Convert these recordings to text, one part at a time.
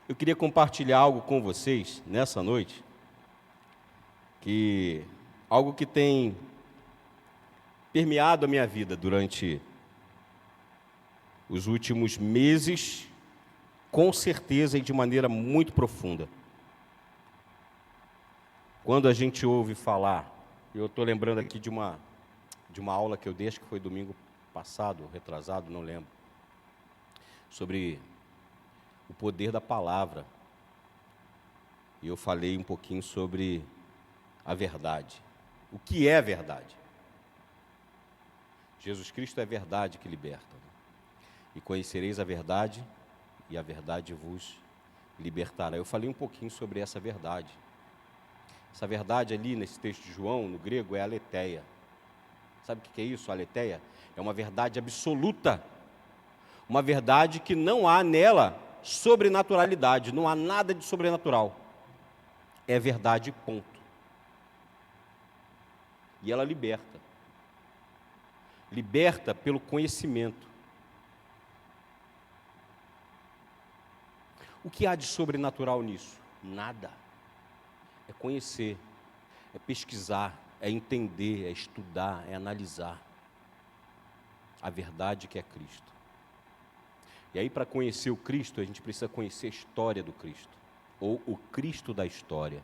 Eu queria compartilhar algo com vocês nessa noite, algo que tem permeado a minha vida durante os últimos meses, com certeza e de maneira muito profunda. Quando a gente ouve falar, eu estou lembrando aqui de uma aula que eu dei, acho que foi domingo passado, retrasado, não lembro, sobre o poder da palavra. E eu falei um pouquinho sobre a verdade. O que é a verdade? Jesus Cristo é a verdade que liberta. E conhecereis a verdade, e a verdade vos libertará. Eu falei um pouquinho sobre essa verdade. Essa verdade ali, nesse texto de João, no grego, é aletheia. Sabe o que é isso, aletheia? É uma verdade absoluta. Uma verdade que não há nela sobrenaturalidade, não há nada de sobrenatural. É verdade, ponto. E ela liberta. Liberta pelo conhecimento. O que há de sobrenatural nisso? Nada. É conhecer, é pesquisar, é entender, é estudar, é analisar a verdade que é Cristo. E aí, para conhecer o Cristo, a gente precisa conhecer a história do Cristo, ou o Cristo da história,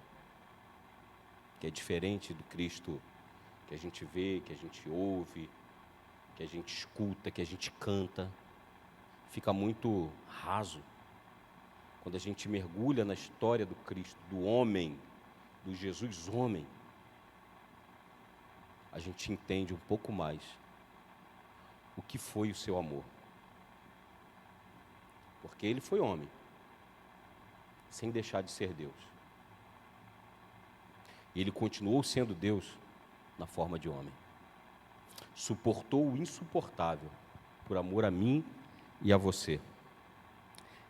que é diferente do Cristo que a gente vê, que a gente ouve, que a gente escuta, que a gente canta. Fica muito raso quando a gente mergulha na história do Cristo, do homem, do Jesus homem. A gente entende um pouco mais o que foi o seu amor. Porque ele foi homem, sem deixar de ser Deus. E ele continuou sendo Deus na forma de homem. Suportou o insuportável, por amor a mim e a você.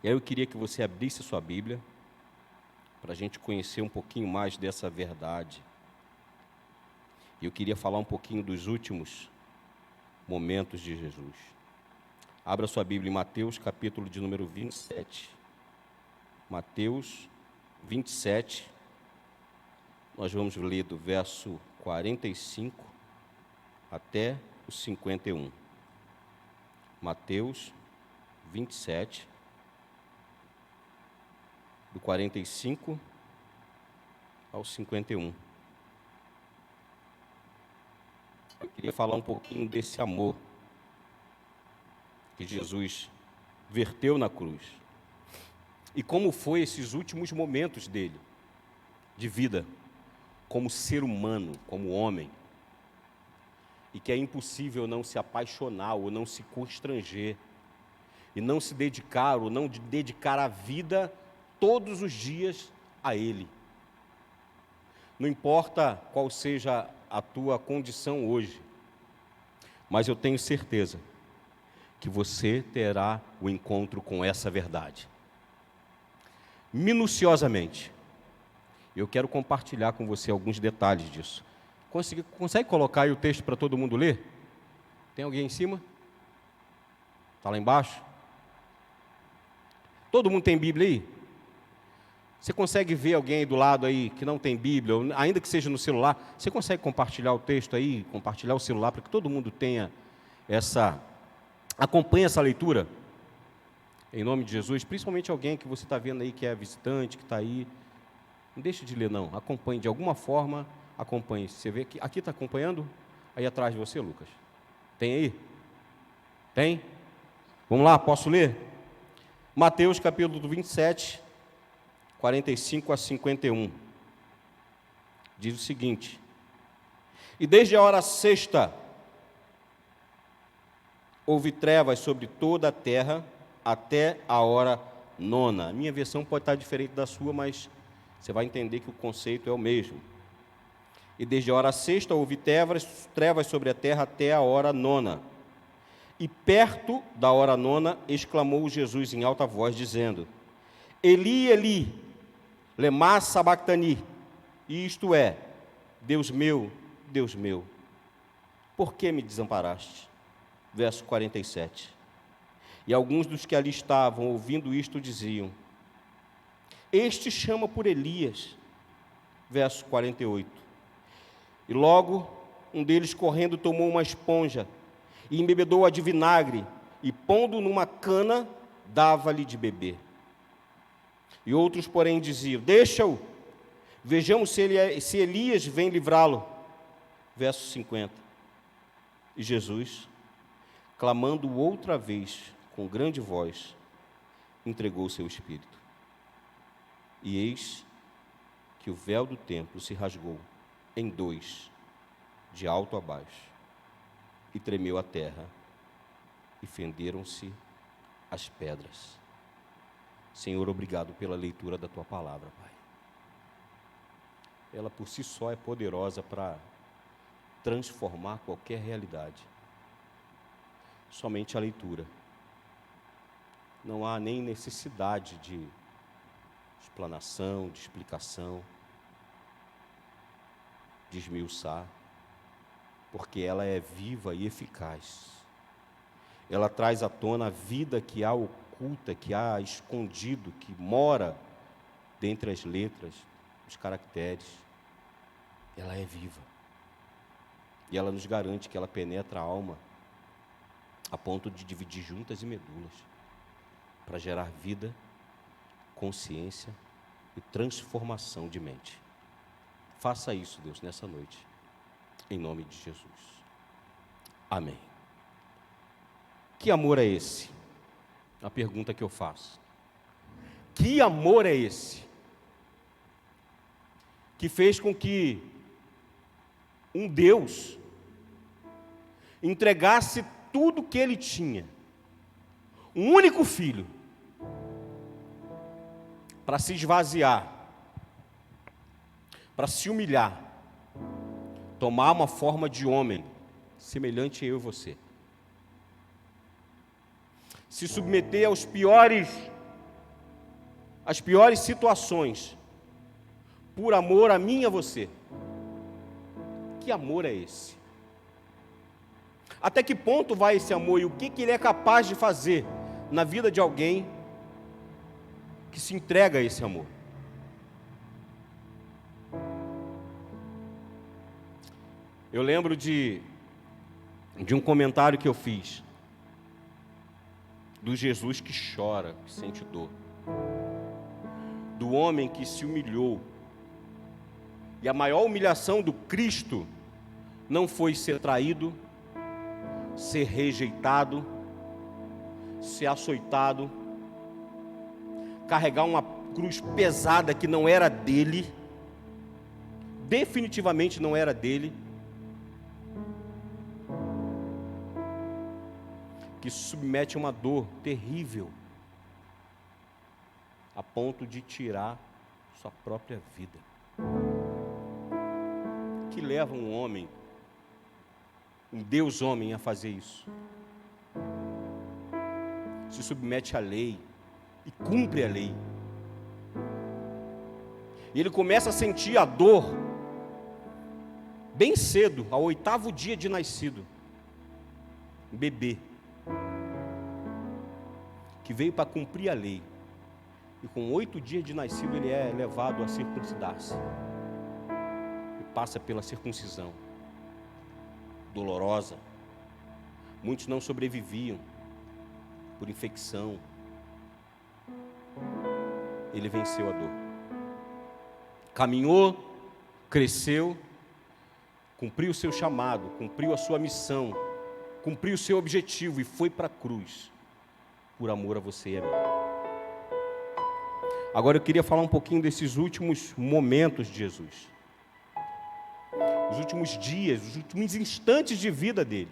E aí eu queria que você abrisse sua Bíblia, para a gente conhecer um pouquinho mais dessa verdade. E eu queria falar um pouquinho dos últimos momentos de Jesus. Abra sua Bíblia em Mateus, capítulo de número 27. Mateus 27, nós vamos ler do verso 45 até o 51. Mateus 27, do 45 ao 51. Eu queria falar um pouquinho desse amor que Jesus verteu na cruz. E como foi esses últimos momentos dele, de vida, como ser humano, como homem. E que é impossível não se apaixonar ou não se constranger, e não se dedicar ou não dedicar a vida todos os dias a Ele. Não importa qual seja a tua condição hoje, mas eu tenho certeza que você terá o encontro com essa verdade. Minuciosamente. Eu quero compartilhar com você alguns detalhes disso. Consegue colocar aí o texto para todo mundo ler? Tem alguém em cima? Está lá embaixo? Todo mundo tem Bíblia aí? Você consegue ver alguém aí do lado aí que não tem Bíblia, ou ainda que seja no celular, você consegue compartilhar o texto aí, compartilhar o celular, para que todo mundo tenha acompanhe essa leitura? Em nome de Jesus, principalmente alguém que você está vendo aí que é visitante, que está aí. Não deixe de ler, não. Acompanhe, de alguma forma, acompanhe. Você vê que aqui está acompanhando? Aí atrás de você, Lucas. Tem aí? Tem? Vamos lá, posso ler? Mateus capítulo 27, 45 a 51. Diz o seguinte: E desde a hora sexta, houve trevas sobre toda a terra, até a hora nona. A minha versão pode estar diferente da sua, mas você vai entender que o conceito é o mesmo. E desde a hora sexta houve trevas sobre a terra até a hora nona. E perto da hora nona, exclamou Jesus em alta voz, dizendo: Eli, Eli, lema sabactani, isto é, Deus meu, por que me desamparaste? Verso 47. E alguns dos que ali estavam ouvindo isto diziam: Este chama por Elias, verso 48. E logo um deles, correndo, tomou uma esponja e embebedou-a de vinagre, e pondo numa cana, dava-lhe de beber. E outros, porém, diziam: deixa-o, vejamos se Elias vem livrá-lo. Verso 50. E Jesus, clamando outra vez com grande voz, entregou o seu espírito. E eis que o véu do templo se rasgou em dois, de alto a baixo, e tremeu a terra, e fenderam-se as pedras. Senhor, obrigado pela leitura da Tua palavra, Pai. Ela por si só é poderosa para transformar qualquer realidade. Somente a leitura. Não há nem necessidade de explanação, de explicação, de esmiuçar, porque ela é viva e eficaz. Ela traz à tona a vida que há oculta, que há escondido, que mora dentre as letras, os caracteres. Ela é viva. E ela nos garante que ela penetra a alma a ponto de dividir juntas e medulas, para gerar vida, consciência e transformação de mente. Faça isso, Deus, nessa noite, em nome de Jesus. Amém. Que amor é esse? A pergunta que eu faço. Que amor é esse? Que fez com que um Deus entregasse tudo que ele tinha, um único filho, para se esvaziar, para se humilhar, tomar uma forma de homem, semelhante a eu e você, se submeter às piores situações, por amor a mim e a você. Que amor é esse? Até que ponto vai esse amor e o que ele é capaz de fazer na vida de alguém que se entrega a esse amor? Eu lembro de um comentário que eu fiz, do Jesus que chora, que sente dor, do homem que se humilhou. E a maior humilhação do Cristo não foi ser traído, ser rejeitado, ser açoitado, carregar uma cruz pesada que não era dele, definitivamente não era dele, que submete a uma dor terrível, a ponto de tirar sua própria vida. Que leva um homem, um Deus homem, a fazer isso? Se submete à lei e cumpre a lei. E ele começa a sentir a dor bem cedo, ao 8º dia de nascido, bebê, que veio para cumprir a lei, e com 8 dias de nascido ele é levado a circuncidar-se, e passa pela circuncisão, dolorosa. Muitos não sobreviviam por infecção. Ele venceu a dor, caminhou, cresceu, cumpriu o seu chamado, cumpriu a sua missão, cumpriu o seu objetivo e foi para a cruz, por amor a você e a mim. Agora eu queria falar um pouquinho desses últimos momentos de Jesus, os últimos dias, os últimos instantes de vida dele.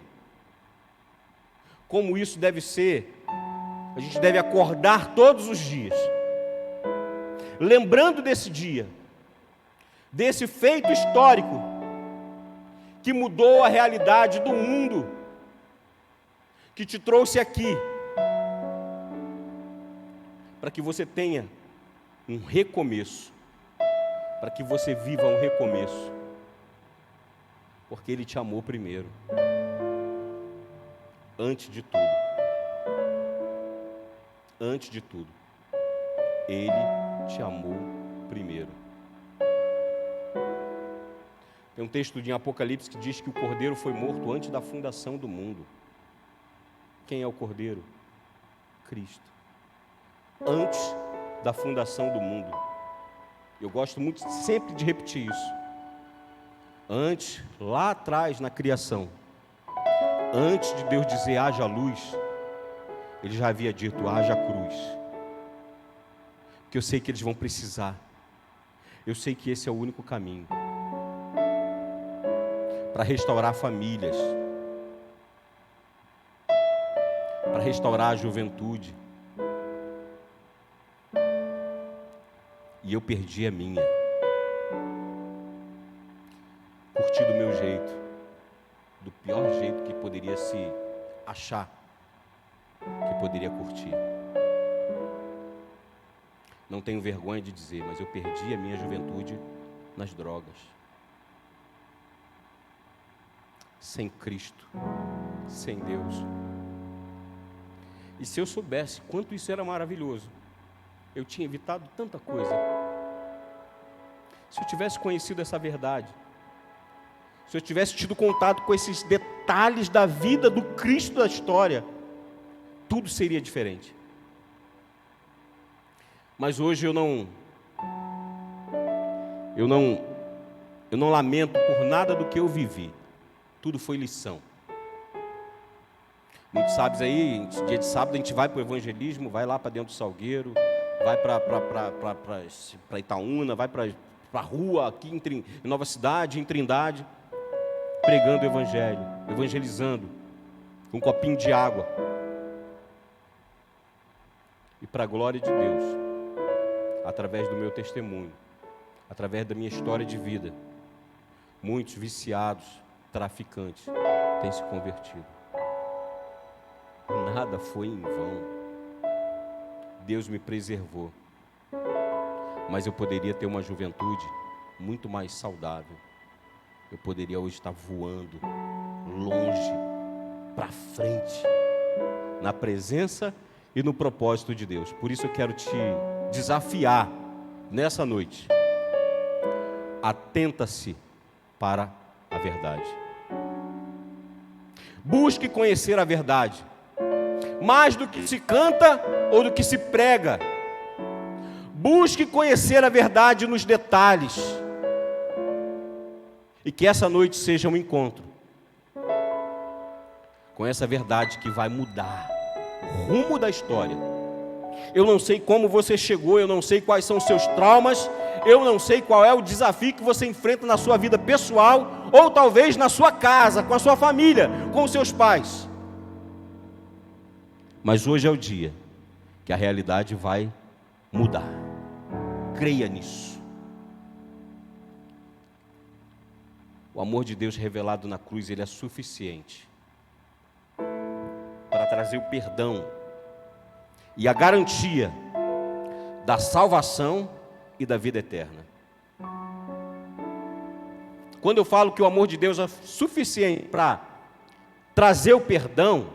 Como isso deve ser, a gente deve acordar todos os dias, lembrando desse dia, desse feito histórico, que mudou a realidade do mundo, que te trouxe aqui, para que você tenha um recomeço, para que você viva um recomeço, porque Ele te amou primeiro, antes de tudo, Ele te amou primeiro. Tem um texto de Apocalipse que diz que o Cordeiro foi morto antes da fundação do mundo. Quem é o Cordeiro? Cristo. Antes da fundação do mundo. Eu gosto muito sempre de repetir isso. Antes, lá atrás na criação, antes de Deus dizer haja luz, Ele já havia dito haja cruz. Porque eu sei que eles vão precisar. Eu sei que esse é o único caminho para restaurar famílias, para restaurar a juventude. E eu perdi a minha. Curti do meu jeito, do pior jeito que poderia se achar que poderia curtir. Não tenho vergonha de dizer, mas eu perdi a minha juventude nas drogas. Sem Cristo, sem Deus. E se eu soubesse quanto isso era maravilhoso, eu tinha evitado tanta coisa. Se eu tivesse conhecido essa verdade, se eu tivesse tido contato com esses detalhes da vida do Cristo da história, tudo seria diferente. Mas hoje eu não lamento por nada do que eu vivi. Tudo foi lição. Muitos sabem aí, dia de sábado a gente vai para o evangelismo, vai lá para dentro do Salgueiro, vai para Itaúna, vai para a rua aqui em Nova Cidade, em Trindade, pregando o evangelho, evangelizando, com um copinho de água. E para a glória de Deus, através do meu testemunho, através da minha história de vida, muitos viciados, traficantes, têm se convertido. Nada foi em vão. Deus me preservou. Mas eu poderia ter uma juventude muito mais saudável. Eu poderia hoje estar voando longe, para frente, na presença e no propósito de Deus. Por isso eu quero te desafiar nessa noite. Atenta-se para a verdade. Busque conhecer a verdade. Mais do que se canta ou do que se prega. Busque conhecer a verdade nos detalhes. E que essa noite seja um encontro com essa verdade que vai mudar o rumo da história. Eu não sei como você chegou, eu não sei quais são os seus traumas, eu não sei qual é o desafio que você enfrenta na sua vida pessoal, ou talvez na sua casa, com a sua família, com os seus pais. Mas hoje é o dia que a realidade vai mudar. Creia nisso. O amor de Deus revelado na cruz, ele é suficiente para trazer o perdão e a garantia da salvação e da vida eterna. Quando eu falo que o amor de Deus é suficiente para trazer o perdão,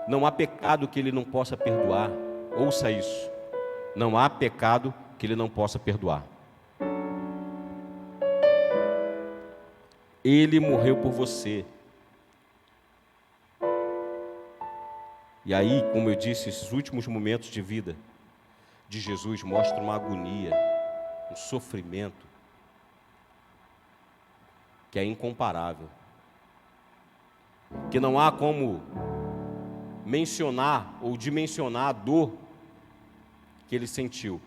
não há pecado que Ele não possa perdoar. Ouça isso. Não há pecado que Ele não possa perdoar. Ele morreu por você. E aí, como eu disse, esses últimos momentos de vida de Jesus mostram uma agonia, um sofrimento que é incomparável. Que não há como mencionar ou dimensionar a dor que ele sentiu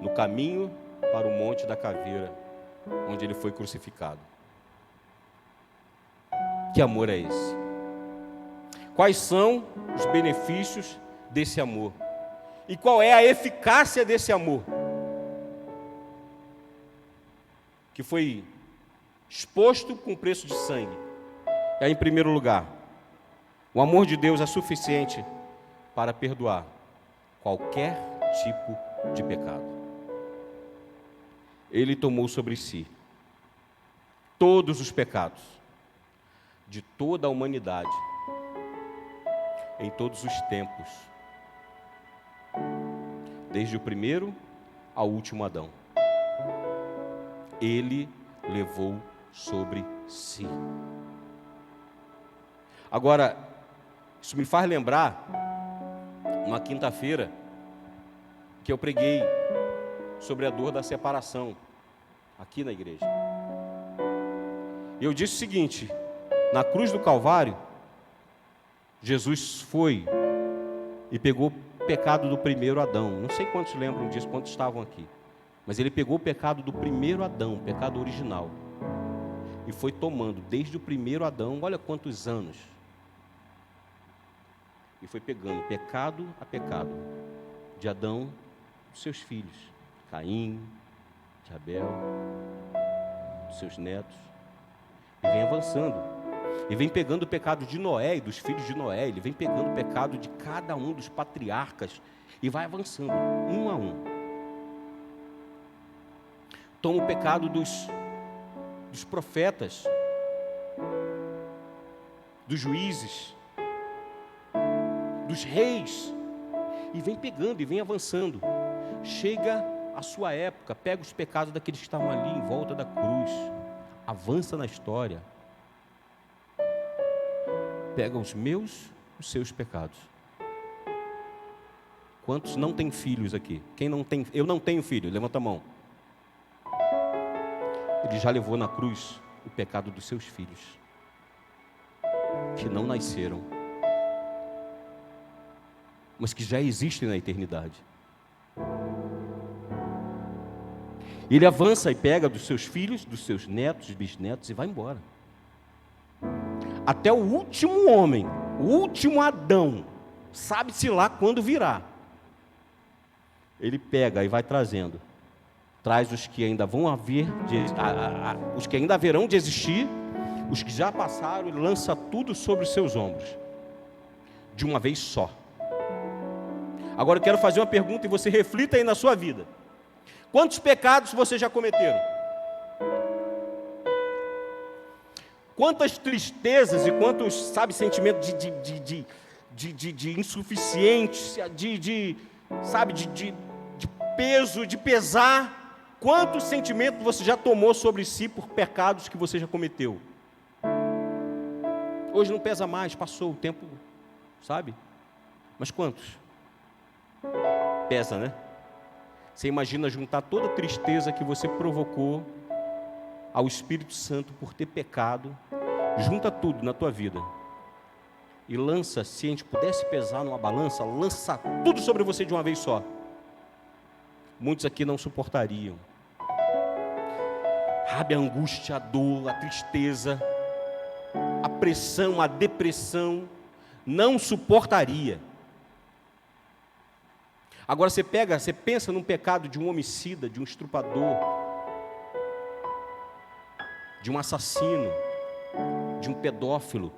no caminho para o Monte da Caveira, onde ele foi crucificado. Que amor é esse? Quais são os benefícios desse amor? E qual é a eficácia desse amor? Que foi exposto com preço de sangue. E aí, em primeiro lugar, o amor de Deus é suficiente para perdoar qualquer tipo de pecado. Ele tomou sobre si todos os pecados de toda a humanidade, em todos os tempos. desde o primeiro ao último Adão. Ele levou sobre si. Agora, isso me faz lembrar uma quinta-feira que eu preguei sobre a dor da separação aqui na igreja. Eu disse o seguinte: na cruz do Calvário, Jesus foi e pegou o pecado do primeiro Adão. Não sei quantos lembram disso, quantos estavam aqui. Mas ele pegou o pecado do primeiro Adão, o pecado original, e foi tomando desde o primeiro Adão, olha quantos anos, e foi pegando pecado a pecado, de Adão, dos seus filhos, Caim, de Abel, dos seus netos, e vem avançando, e vem pegando o pecado de Noé e dos filhos de Noé, ele vem pegando o pecado de cada um dos patriarcas, e vai avançando, um a um. Toma o pecado dos profetas, dos juízes, dos reis, e vem pegando e vem avançando. Chega a sua época, pega os pecados daqueles que estavam ali em volta da cruz, avança na história, pega os meus, os seus pecados. Quantos não têm filhos aqui? Quem não tem? Eu não tenho filho, levanta a mão. Ele já levou na cruz o pecado dos seus filhos, que não nasceram, mas que já existem na eternidade. Ele avança e pega dos seus filhos, dos seus netos, bisnetos, e vai embora. Até o último homem, o último Adão, sabe-se lá quando virá. Ele pega e vai trazendo. Traz os que ainda vão haver, os que ainda haverão de existir, os que já passaram, e lança tudo sobre os seus ombros, de uma vez só. Agora eu quero fazer uma pergunta e você reflita aí na sua vida. Quantos pecados você já cometeram? Quantas tristezas e quantos, sentimentos de insuficiência, de peso, de pesar. Quantos sentimentos você já tomou sobre si por pecados que você já cometeu? Hoje não pesa mais, passou o tempo, sabe? Mas quantos? Pesa, né? Você imagina juntar toda a tristeza que você provocou ao Espírito Santo por ter pecado, junta tudo na tua vida e lança, se a gente pudesse pesar numa balança, lança tudo sobre você de uma vez só. Muitos aqui não suportariam. Sabe, a angústia, a dor, a tristeza, a pressão, a depressão, não suportaria. Agora você pensa num pecado de um homicida, de um estrupador, de um assassino, de um pedófilo.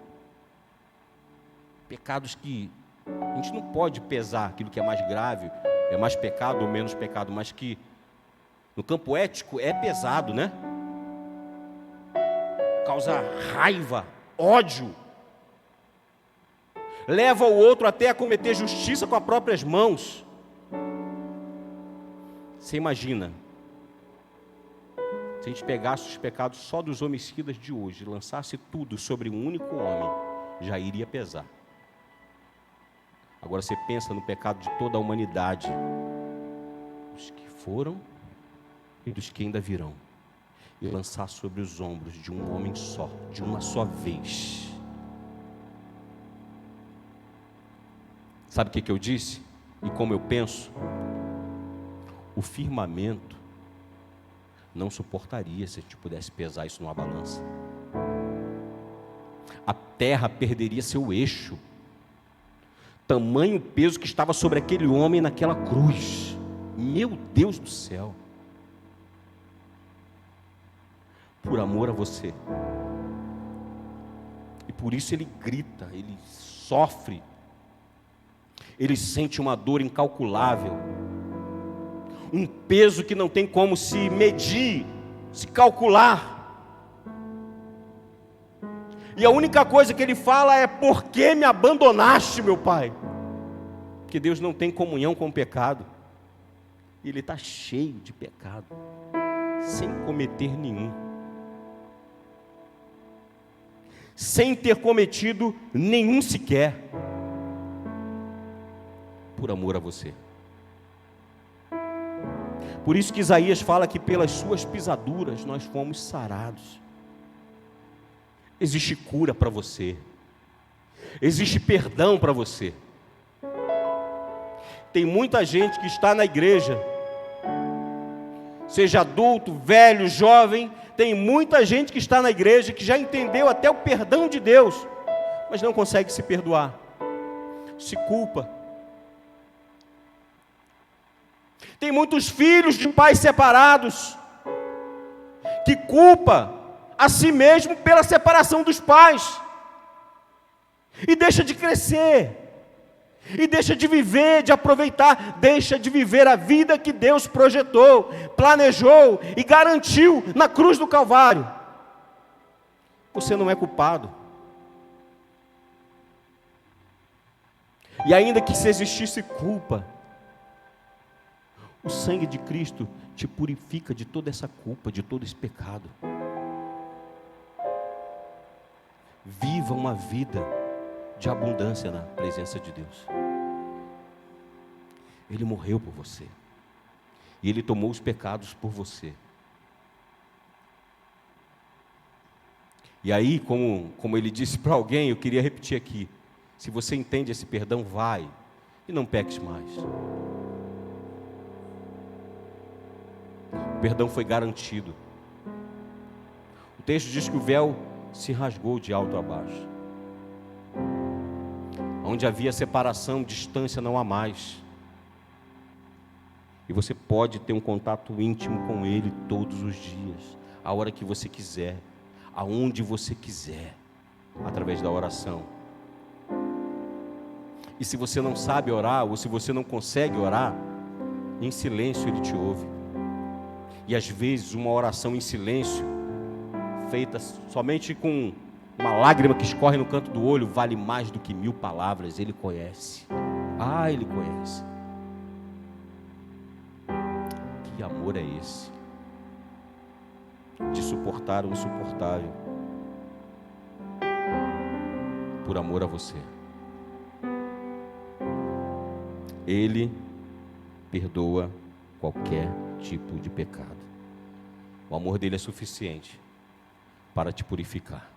Pecados que a gente não pode pesar aquilo que é mais grave, é mais pecado ou menos pecado, mas que no campo ético é pesado, né? Causa raiva, ódio, leva o outro até a cometer justiça com as próprias mãos. Você imagina, se a gente pegasse os pecados só dos homicidas de hoje, lançasse tudo sobre um único homem, já iria pesar. Agora você pensa no pecado de toda a humanidade, dos que foram e dos que ainda virão, e lançar sobre os ombros de um homem só, de uma só vez. Sabe o que eu disse? E como eu penso? O firmamento não suportaria se a gente pudesse pesar isso numa balança. A terra perderia seu eixo. Tamanho peso que estava sobre aquele homem naquela cruz. Meu Deus do céu. Por amor a você. E por isso ele grita, ele sofre. Ele sente uma dor incalculável. Um peso que não tem como se medir, se calcular. E a única coisa que ele fala é: por que me abandonaste, meu Pai? Porque Deus não tem comunhão com o pecado. e ele está cheio de pecado, sem cometer nenhum, sem ter cometido nenhum sequer, por amor a você. Por isso que Isaías fala que pelas suas pisaduras nós fomos sarados. Existe cura para você, existe perdão para você. Tem muita gente que está na igreja, seja adulto, velho, jovem, tem muita gente que está na igreja que já entendeu até o perdão de Deus, mas não consegue se perdoar, se culpa. Tem muitos filhos de pais separados que culpa a si mesmo pela separação dos pais e deixa de crescer, e deixa de viver, de aproveitar, deixa de viver a vida que Deus projetou, planejou e garantiu na cruz do Calvário. Você não é culpado. E ainda que se existisse culpa, o sangue de Cristo te purifica de toda essa culpa, de todo esse pecado. Viva uma vida de abundância na presença de Deus. Ele morreu por você, e Ele tomou os pecados por você. E aí, como Ele disse para alguém, eu queria repetir aqui: se você entende esse perdão, vai e não peques mais. O perdão foi garantido. O texto diz que o véu se rasgou de alto a baixo. Onde havia separação, distância, não há mais. E você pode ter um contato íntimo com Ele todos os dias, a hora que você quiser, aonde você quiser, através da oração. E se você não sabe orar, ou se você não consegue orar, em silêncio Ele te ouve. E às vezes uma oração em silêncio, feita somente com uma lágrima que escorre no canto do olho, vale mais do que 1000 palavras. Ele conhece. Ele conhece. Que amor é esse? De suportar o insuportável, por amor a você. Ele perdoa qualquer tipo de pecado. O amor dele é suficiente para te purificar.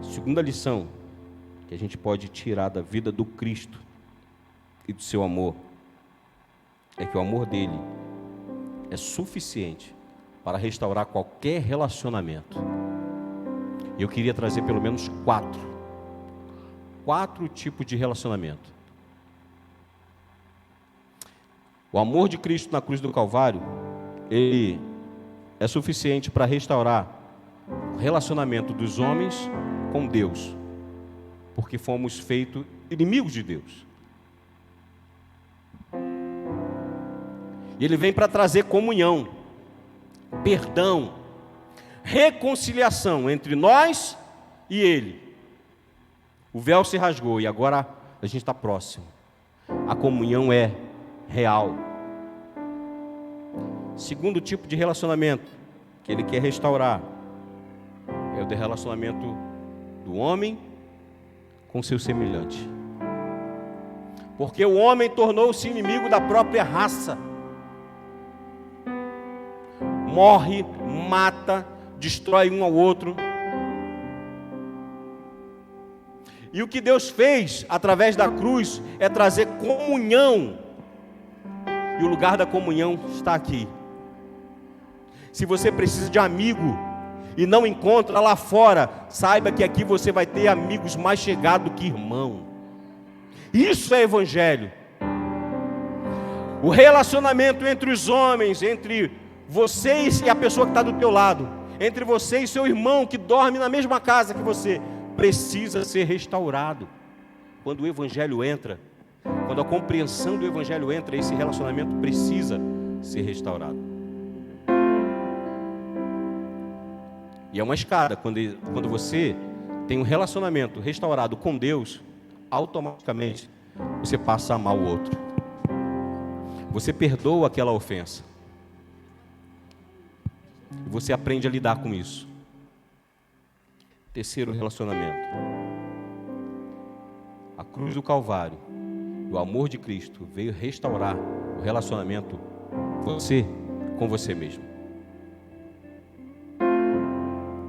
Segunda lição que a gente pode tirar da vida do Cristo e do seu amor é que o amor dele é suficiente para restaurar qualquer relacionamento. E eu queria trazer pelo menos quatro tipos de relacionamento. O amor de Cristo na cruz do Calvário, ele é suficiente para restaurar o relacionamento dos homens com Deus, porque fomos feitos inimigos de Deus. E ele vem para trazer comunhão, perdão, reconciliação entre nós e Ele. O véu se rasgou e agora a gente está próximo. A comunhão é real. Segundo tipo de relacionamento que Ele quer restaurar é o de relacionamento do homem com seu semelhante. Porque o homem tornou-se inimigo da própria raça. Morre, mata, destrói um ao outro. E o que Deus fez através da cruz é trazer comunhão. E o lugar da comunhão está aqui. Se você precisa de amigo e não encontra lá fora, saiba que aqui você vai ter amigos mais chegados do que irmão. Isso é evangelho. O relacionamento entre os homens, entre vocês e a pessoa que está do teu lado, entre você e seu irmão que dorme na mesma casa que você, precisa ser restaurado. Quando o evangelho entra, quando a compreensão do evangelho entra, esse relacionamento precisa ser restaurado. E é uma escada. Quando você tem um relacionamento restaurado com Deus, automaticamente você passa a amar o outro. Você perdoa aquela ofensa. E você aprende a lidar com isso. Terceiro relacionamento. A cruz do Calvário, o amor de Cristo veio restaurar o relacionamento você com você mesmo.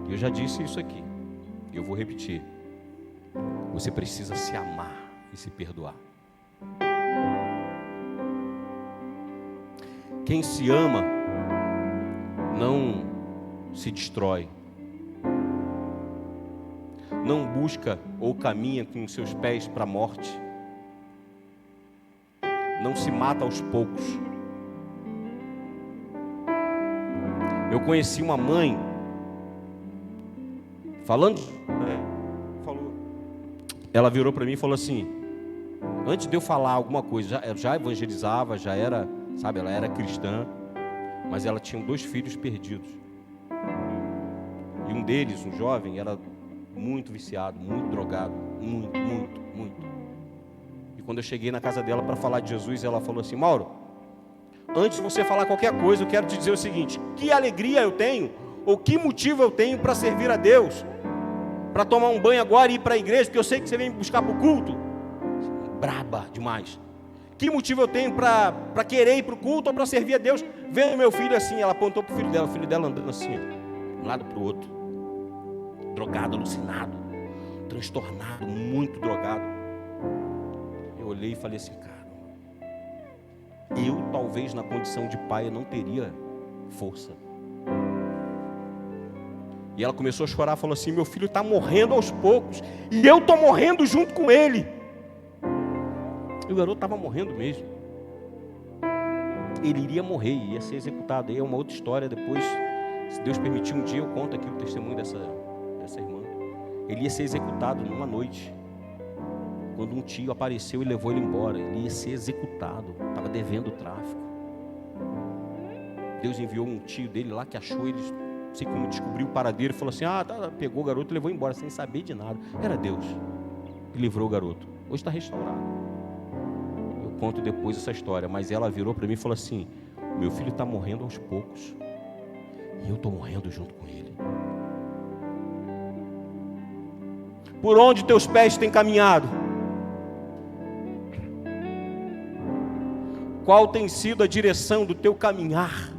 Eu já disse isso aqui, e eu vou repetir. Você precisa se amar e se perdoar. Quem se ama não se destrói, não busca ou caminha com seus pés para a morte, não se mata aos poucos. Eu conheci uma mãe ela virou para mim e falou assim, antes de eu falar alguma coisa, já evangelizava, já era, sabe, ela era cristã, mas ela tinha 2 filhos perdidos. E um deles, um jovem, era muito viciado, muito drogado, muito. E quando eu cheguei na casa dela para falar de Jesus, ela falou assim, Mauro, antes de você falar qualquer coisa, eu quero te dizer o seguinte, que alegria eu tenho, ou que motivo eu tenho para servir a Deus, para tomar um banho agora e ir para a igreja, porque eu sei que você vem me buscar para o culto. Braba demais. Que motivo eu tenho para querer ir para o culto ou para servir a Deus, vendo meu filho assim? Ela apontou para o filho dela andando assim, de um lado para o outro, drogado, alucinado, transtornado, muito drogado. Eu olhei e falei assim, cara, eu talvez na condição de pai eu não teria força. E ela começou a chorar, falou assim, meu filho está morrendo aos poucos, e eu estou morrendo junto com ele. E o garoto estava morrendo mesmo. Ele iria morrer, ia ser executado. Aí é uma outra história, depois, se Deus permitir, um dia eu conto aqui o testemunho dessa irmã. Ele ia ser executado numa noite, quando um tio apareceu e levou ele embora. Ele ia ser executado, estava devendo o tráfico. Deus enviou um tio dele lá que achou ele, não sei como, descobriu o paradeiro e falou assim, pegou o garoto e levou embora, sem saber de nada. Era Deus que livrou o garoto. Hoje está restaurado. Eu conto depois essa história, mas ela virou para mim e falou assim, meu filho está morrendo aos poucos, e eu estou morrendo junto com ele. Por onde teus pés têm caminhado? Qual tem sido a direção do teu caminhar?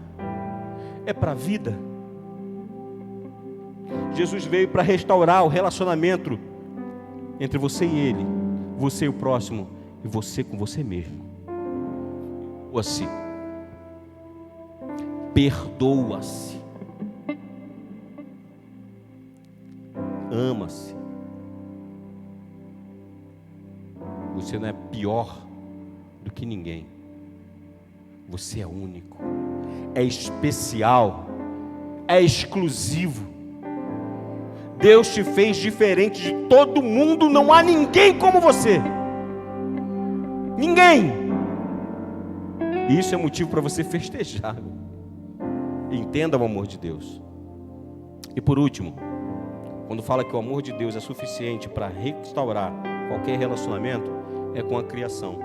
É para a vida? Jesus veio para restaurar o relacionamento entre você e Ele, você e o próximo, e você com você mesmo. Perdoa-se. Perdoa-se. Ama-se. Você não é pior do que ninguém. Você é único, é especial, é exclusivo. Deus te fez diferente de todo mundo, não há ninguém como você. Ninguém. E isso é motivo para você festejar. Entenda o amor de Deus. E por último, quando fala que o amor de Deus é suficiente para restaurar qualquer relacionamento, é com a criação.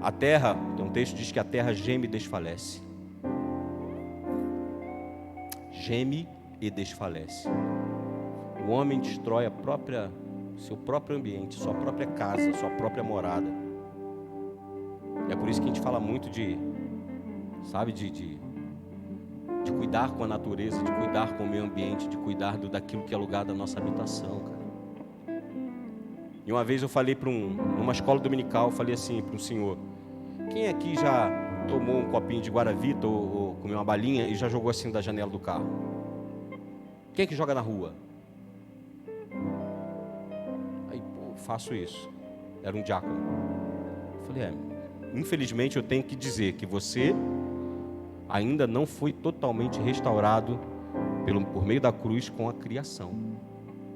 A terra, tem um texto que diz que a terra geme e desfalece. Geme e desfalece. O homem destrói seu próprio ambiente, sua própria casa, sua própria morada. É por isso que a gente fala muito de cuidar com a natureza, de cuidar com o meio ambiente, de cuidar daquilo que é lugar da nossa habitação, cara. E uma vez eu falei numa escola dominical, eu falei assim para um senhor, quem aqui já tomou um copinho de Guaravita ou comeu uma balinha e já jogou assim da janela do carro? Quem é que joga na rua? Aí, faço isso. Era um diácono. Eu falei, infelizmente eu tenho que dizer que você ainda não foi totalmente restaurado por meio da cruz com a criação.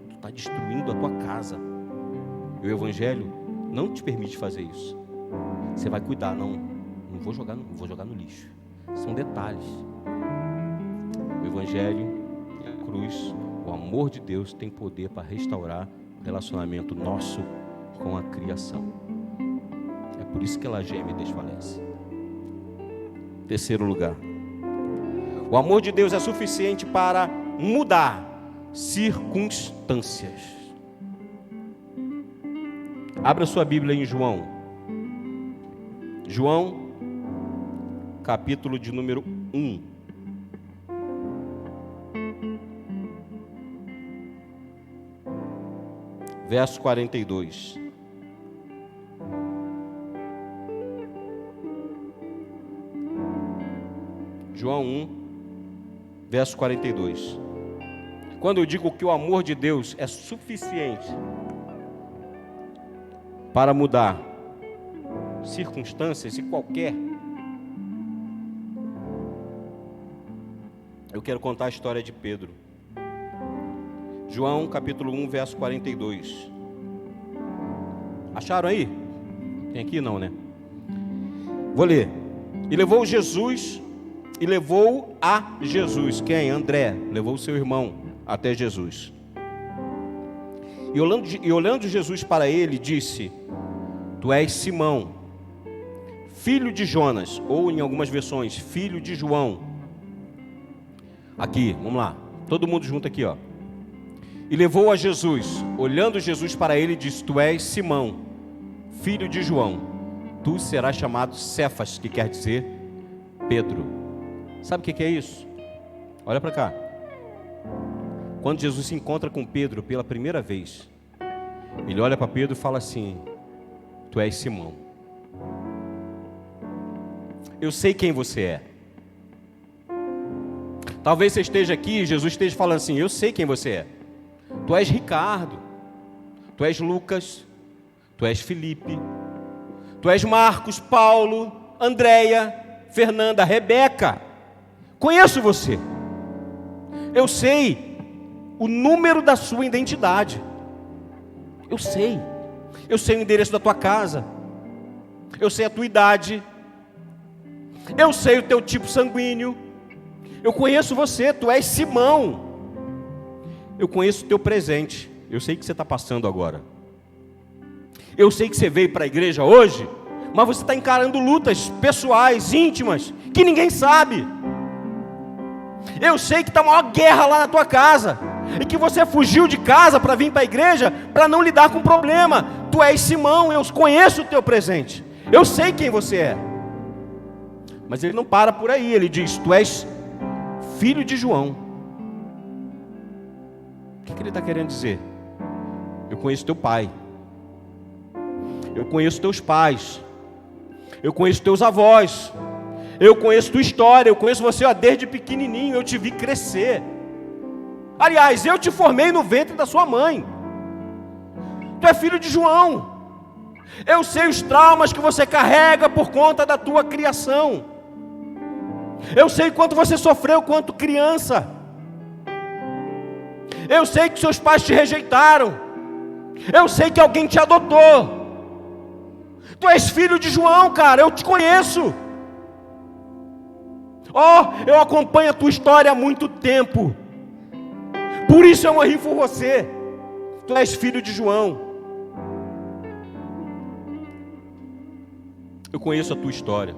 Tu está destruindo a tua casa. E o Evangelho não te permite fazer isso. Você vai cuidar, não vou jogar no lixo. São detalhes. O Evangelho, a cruz, o amor de Deus tem poder para restaurar o relacionamento nosso com a criação. É Por isso que ela geme e desfalece. Terceiro lugar. O amor de Deus é suficiente para mudar circunstâncias. Abra sua Bíblia em João. João, capítulo de número 1. Verso 42. João 1, verso 42. Quando eu digo que o amor de Deus é suficiente para mudar circunstâncias e qualquer, eu quero contar a história de Pedro. João capítulo 1, verso 42. Acharam aí? Tem aqui não, né? Vou ler. E levou a Jesus. Quem? André. Levou o seu irmão até Jesus. E olhando Jesus para ele, disse: Tu és Simão, filho de Jonas, ou em algumas versões, filho de João. Aqui, vamos lá. Todo mundo junto aqui, ó. E levou a Jesus. Olhando Jesus para ele, disse: Tu és Simão, filho de João. Tu serás chamado Cefas, que quer dizer Pedro. Sabe o que é isso? Olha para cá. Quando Jesus se encontra com Pedro pela primeira vez, ele olha para Pedro e fala assim: Tu és Simão. Eu sei quem você é. Talvez você esteja aqui e Jesus esteja falando assim: Eu sei quem você é. Tu és Ricardo, tu és Lucas, tu és Felipe, tu és Marcos, Paulo, Andréia, Fernanda, Rebeca. Conheço você. Eu sei o número da sua identidade. Eu sei o endereço da tua casa. Eu sei a tua idade. Eu sei o teu tipo sanguíneo. Eu conheço você, tu és Simão. Eu conheço o teu presente. Eu sei que você está passando agora. Eu sei que você veio para a igreja hoje, mas você está encarando lutas pessoais, íntimas, que ninguém sabe. Eu sei que está uma maior guerra lá na tua casa, e que você fugiu de casa para vir para a igreja, para não lidar com o problema. Tu és Simão, eu conheço o teu presente. Eu sei quem você é. Mas ele não para por aí, ele diz: Tu és filho de João. O que ele está querendo dizer? Eu conheço teu pai. Eu conheço teus pais. Eu conheço teus avós. Eu conheço tua história. Eu conheço você, ó, desde pequenininho. Eu te vi crescer. Aliás, eu te formei no ventre da sua mãe. Tu é filho de João. Eu sei os traumas que você carrega por conta da tua criação. Eu sei quanto você sofreu quanto criança. Eu sei que seus pais te rejeitaram. Eu sei que alguém te adotou. Tu és filho de João, cara, eu te conheço. Eu acompanho a tua história há muito tempo. Por isso eu morri por você. Tu és filho de João. Eu conheço a tua história.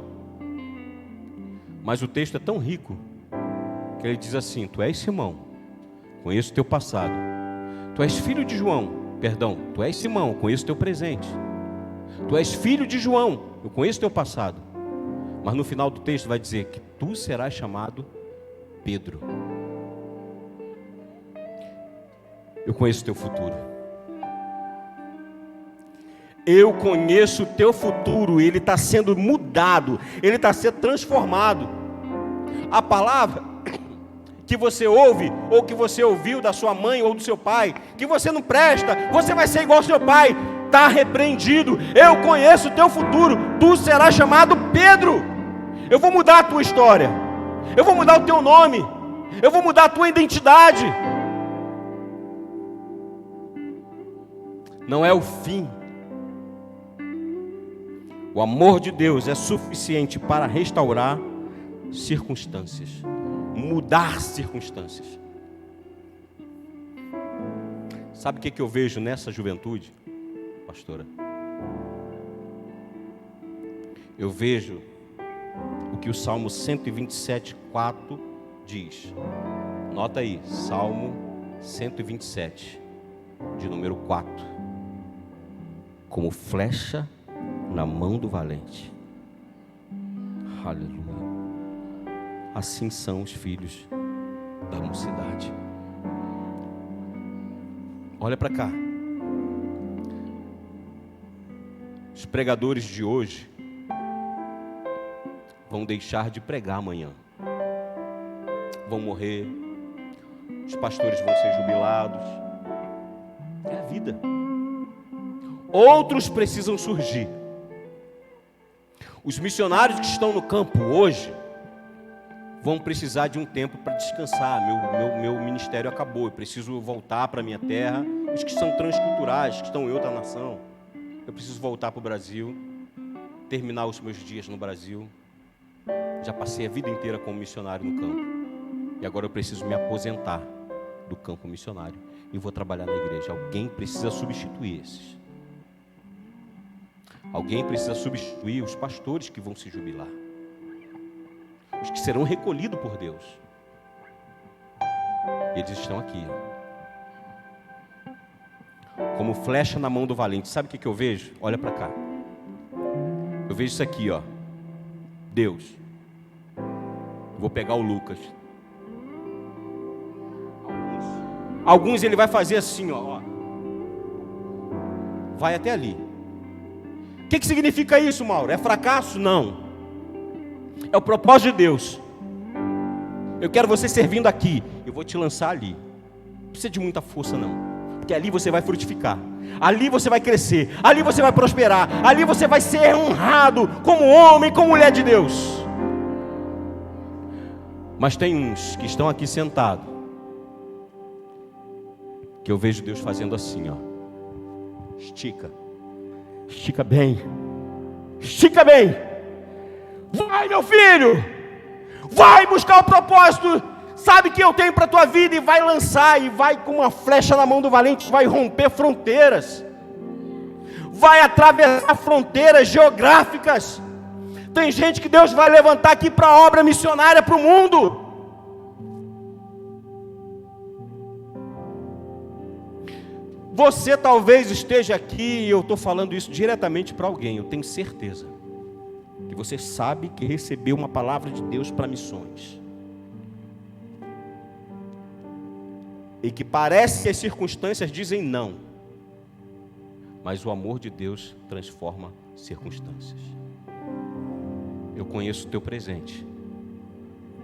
Mas o texto é tão rico que ele diz assim: Tu és Simão, conheço o teu passado. Tu és filho de João, tu és Simão, conheço o teu presente. Tu és filho de João, eu conheço o teu passado. Mas no final do texto vai dizer que tu serás chamado Pedro. Eu conheço o teu futuro. Eu conheço o teu futuro. Ele está sendo mudado, ele está sendo transformado. A palavra que você ouve, ou que você ouviu da sua mãe ou do seu pai, que você não presta, você vai ser igual ao seu pai, está repreendido. Eu conheço o teu futuro. Tu serás chamado Pedro. Eu vou mudar a tua história. Eu vou mudar o teu nome. Eu vou mudar a tua identidade. Não é o fim. O amor de Deus é suficiente para restaurar circunstâncias, mudar circunstâncias. Sabe o que eu vejo nessa juventude, pastora? eu vejo o que o Salmo 127:4 diz. Nota aí, Salmo 127, de número 4. Como flecha na mão do valente. Aleluia. Assim são os filhos da mocidade. Olha para cá. Os pregadores de hoje vão deixar de pregar amanhã. Vão morrer. Os pastores vão ser jubilados. É a vida. Outros precisam surgir. Os missionários que estão no campo hoje vão precisar de um tempo para descansar. Meu ministério acabou, eu preciso voltar para a minha terra. Os que são transculturais, que estão em outra nação, eu preciso voltar para o Brasil, terminar os meus dias no Brasil. Já passei a vida inteira como missionário no campo, e agora eu preciso me aposentar do campo missionário e vou trabalhar na igreja. Alguém precisa substituir esses. Alguém precisa substituir os pastores que vão se jubilar, os que serão recolhidos por Deus. Eles estão aqui, como flecha na mão do valente. Sabe o que eu vejo? Olha para cá. Eu vejo isso aqui, ó. Deus. Vou pegar o Lucas. Alguns ele vai fazer assim, ó. Vai até ali. O que significa isso, Mauro? É fracasso? Não. É o propósito de Deus. Eu quero você servindo aqui. Eu vou te lançar ali. Não precisa de muita força, não. Porque ali você vai frutificar. Ali você vai crescer. Ali você vai prosperar. Ali você vai ser honrado como homem, como mulher de Deus. Mas tem uns que estão aqui sentados, que eu vejo Deus fazendo assim, ó. Estica. Estica bem. Estica bem. Vai, meu filho. Vai buscar o propósito. Sabe que eu tenho para a tua vida. E vai lançar. E vai com uma flecha na mão do valente. Vai romper fronteiras. Vai atravessar fronteiras geográficas. Tem gente que Deus vai levantar aqui para a obra missionária para o mundo. Você talvez esteja aqui, e eu estou falando isso diretamente para alguém, eu tenho certeza, que você sabe que recebeu uma palavra de Deus para missões. E que parece que as circunstâncias dizem não. Mas o amor de Deus transforma circunstâncias. Eu conheço o teu presente.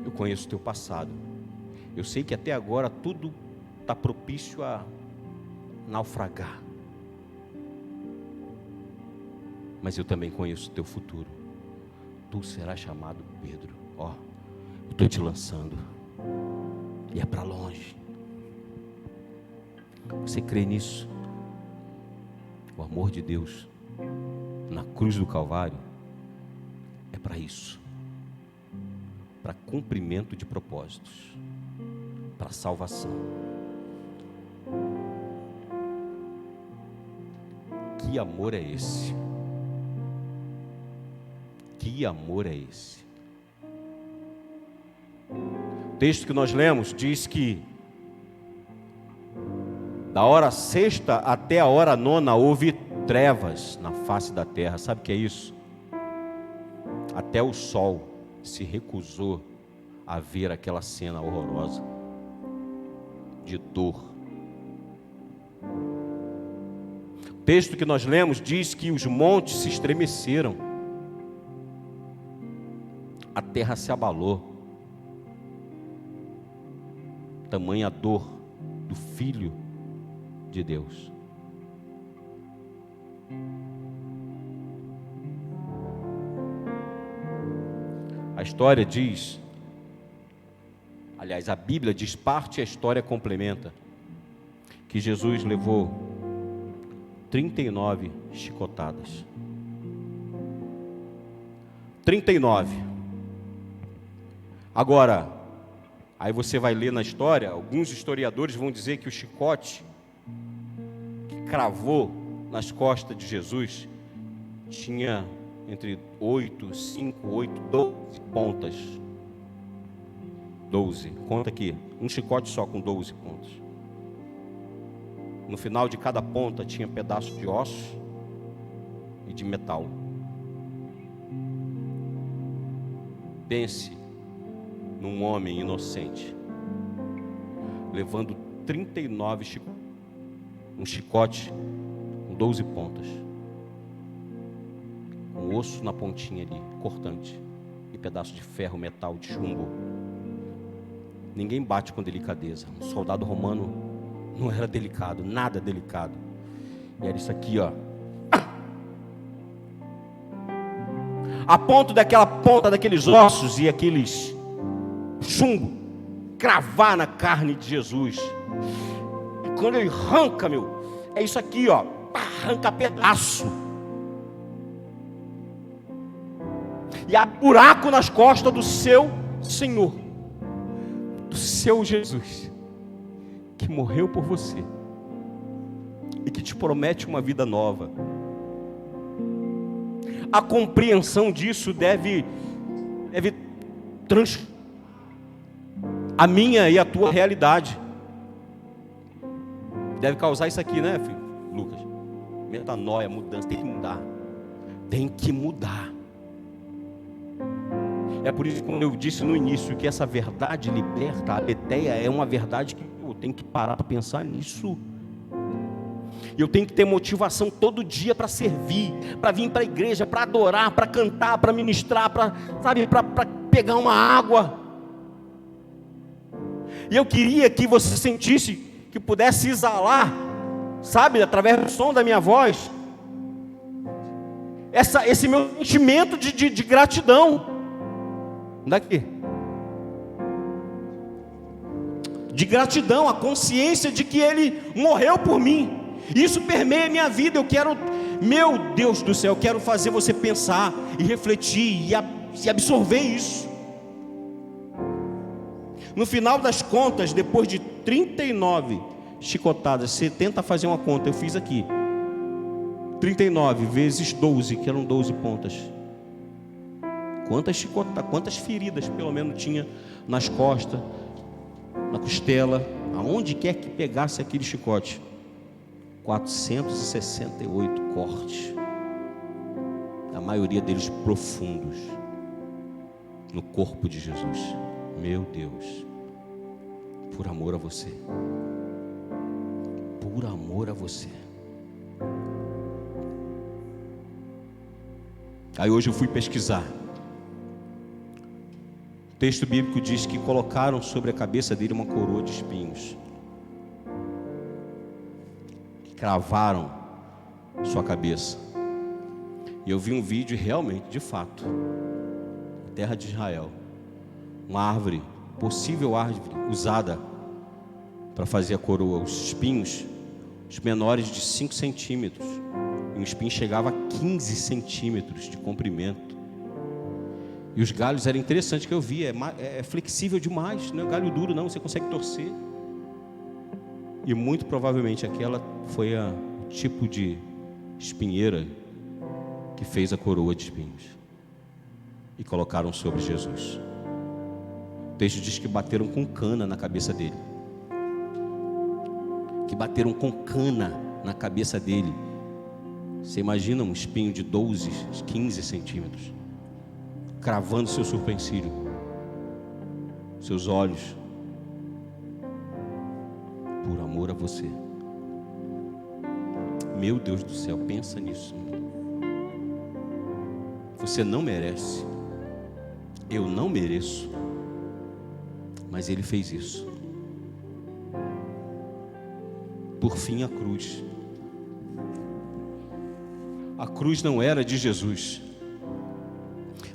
Eu conheço o teu passado. Eu sei que até agora tudo está propício a naufragar. Mas eu também conheço o teu futuro. Tu serás chamado Pedro. Ó, eu estou te lançando. E é para longe. Você crê nisso? O amor de Deus na cruz do Calvário é para isso. Para cumprimento de propósitos. Para salvação. Que amor é esse? Que amor é esse? O texto que nós lemos diz que da hora sexta até a hora nona houve trevas na face da terra. Sabe o que é isso? Até o sol se recusou a ver aquela cena horrorosa de dor. O texto que nós lemos diz que os montes se estremeceram, a terra se abalou. Tamanha dor do Filho de Deus. A história diz, aliás, a Bíblia diz, parte e a história complementa, que Jesus levou 39 chicotadas. 39. Agora, aí você vai ler na história, alguns historiadores vão dizer que o chicote que cravou nas costas de Jesus tinha entre 8, 5, 8, 12 pontas. 12, conta aqui, um chicote só com 12 pontas. No final de cada ponta tinha pedaço de osso e de metal. Pense num homem inocente, levando 39 chicotes, um chicote com 12 pontas, com osso na pontinha ali, cortante, e pedaço de ferro, metal, de chumbo. Ninguém bate com delicadeza. Um soldado romano não era delicado, nada delicado. E era isso aqui, ó. A ponto daquela ponta daqueles ossos e aqueles chumbo cravar na carne de Jesus. E quando ele arranca, é isso aqui, ó. Arranca pedaço. E há buraco nas costas do seu Senhor, do seu Jesus, que morreu por você e que te promete uma vida nova. A compreensão disso deve transformar a minha e a tua realidade. Deve causar isso aqui, né, filho? Lucas, metanoia, mudança, tem que mudar. Tem que mudar. É por isso que quando eu disse no início que essa verdade liberta, a aletheia é uma verdade que eu tenho que parar para pensar nisso. Eu tenho que ter motivação todo dia para servir, para vir para a igreja, para adorar, para cantar, para ministrar, para pegar uma água. E eu queria que você sentisse, que pudesse exalar, através do som da minha voz, esse meu sentimento de gratidão. Daqui. De gratidão, a consciência de que Ele morreu por mim. Isso permeia a minha vida. Eu quero, meu Deus do céu, eu quero fazer você pensar e refletir e absorver isso. No final das contas, depois de 39 chicotadas, você tenta fazer uma conta, eu fiz aqui. 39 vezes 12, que eram 12 pontas. Quantas chicotadas, quantas feridas pelo menos tinha nas costas, na costela, aonde quer que pegasse aquele chicote? 468 cortes, a maioria deles profundos, no corpo de Jesus. Meu Deus, por amor a você, por amor a você. Aí hoje eu fui pesquisar. O texto bíblico diz que colocaram sobre a cabeça dele uma coroa de espinhos, cravaram sua cabeça. E eu vi um vídeo e realmente, de fato, terra de Israel, uma árvore, possível árvore usada para fazer a coroa, os espinhos, os menores de 5 centímetros, e um espinho chegava a 15 centímetros de comprimento. E os galhos eram interessantes que eu vi, é flexível demais, não é galho duro não, você consegue torcer. E muito provavelmente aquela foi o tipo de espinheira que fez a coroa de espinhos. E colocaram sobre Jesus. O texto diz que bateram com cana na cabeça dele. Que bateram com cana na cabeça dele. Você imagina um espinho de 12, 15 centímetros. Cravando seu supercílio, seus olhos, por amor a você. Meu Deus do céu, pensa nisso. Você não merece, eu não mereço, mas Ele fez isso. Por fim, a cruz. A cruz não era de Jesus.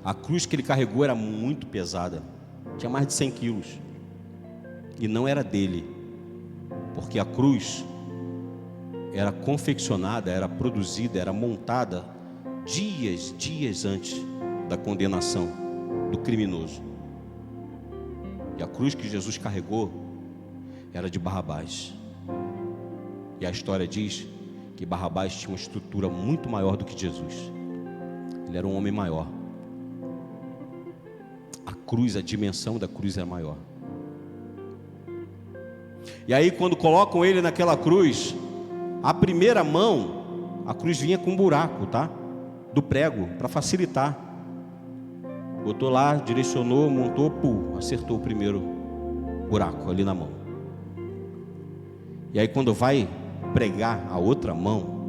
A cruz que ele carregou era muito pesada, tinha mais de 100 quilos, e não era dele, porque a cruz era confeccionada, era produzida, era montada dias antes da condenação do criminoso. E a cruz que Jesus carregou era de Barrabás. E a história diz que Barrabás tinha uma estrutura muito maior do que Jesus. Ele era um homem maior. A cruz, a dimensão da cruz era maior. E aí quando colocam ele naquela cruz, a primeira mão, a cruz vinha com um buraco, tá? Do prego, para facilitar. Botou lá, direcionou, montou, acertou o primeiro buraco ali na mão. E aí quando vai pregar a outra mão,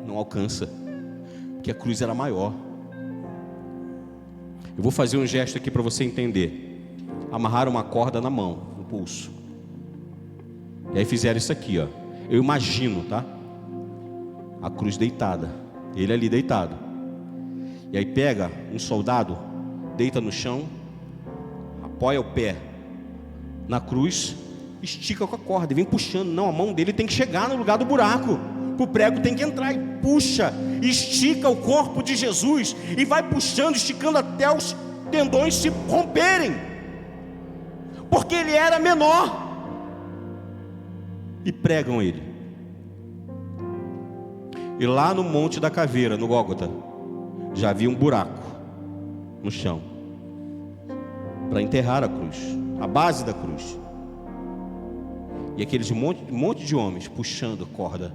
não alcança, porque a cruz era maior. Eu vou fazer um gesto aqui para você entender. Amarraram uma corda na mão, no pulso. E aí fizeram isso aqui, ó. Eu imagino, tá? A cruz deitada, ele ali deitado. E aí pega um soldado, deita no chão, apoia o pé na cruz, estica com a corda e vem puxando. Não, a mão dele tem que chegar no lugar do buraco, o prego tem que entrar, e puxa, estica o corpo de Jesus e vai puxando, esticando até os tendões se romperem, porque ele era menor. E pregam ele. E lá no Monte da Caveira, no Gólgota, já havia um buraco no chão para enterrar a cruz, a base da cruz. E aqueles monte de homens puxando a corda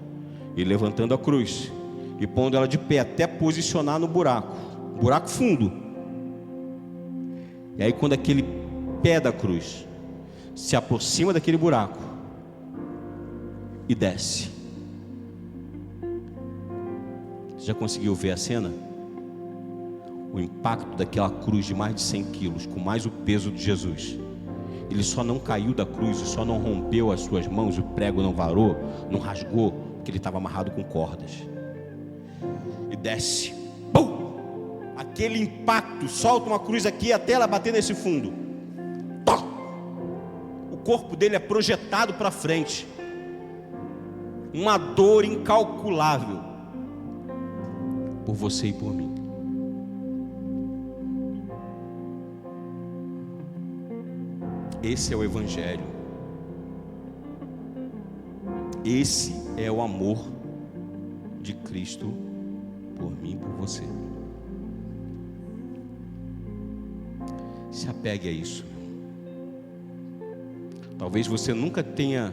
e levantando a cruz e pondo ela de pé até posicionar no buraco, buraco fundo. E aí quando aquele pé da cruz se aproxima daquele buraco e desce, você já conseguiu ver a cena? O impacto daquela cruz de mais de 100 quilos, com mais o peso de Jesus. Ele só não caiu da cruz, e só não rompeu as suas mãos, o prego não varou, não rasgou, porque ele estava amarrado com cordas. E desce, pum! Aquele impacto, solta uma cruz aqui até ela bater nesse fundo. Tom! O corpo dele é projetado para frente. Uma dor incalculável por você e por mim. Esse é o Evangelho. Esse é o amor de Cristo por mim e por você. Se apegue a isso. Talvez você nunca tenha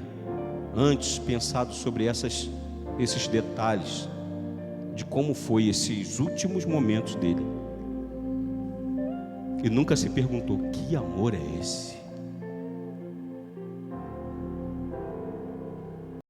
antes pensado sobre esses detalhes de como foi esses últimos momentos dele. E nunca se perguntou: que amor é esse?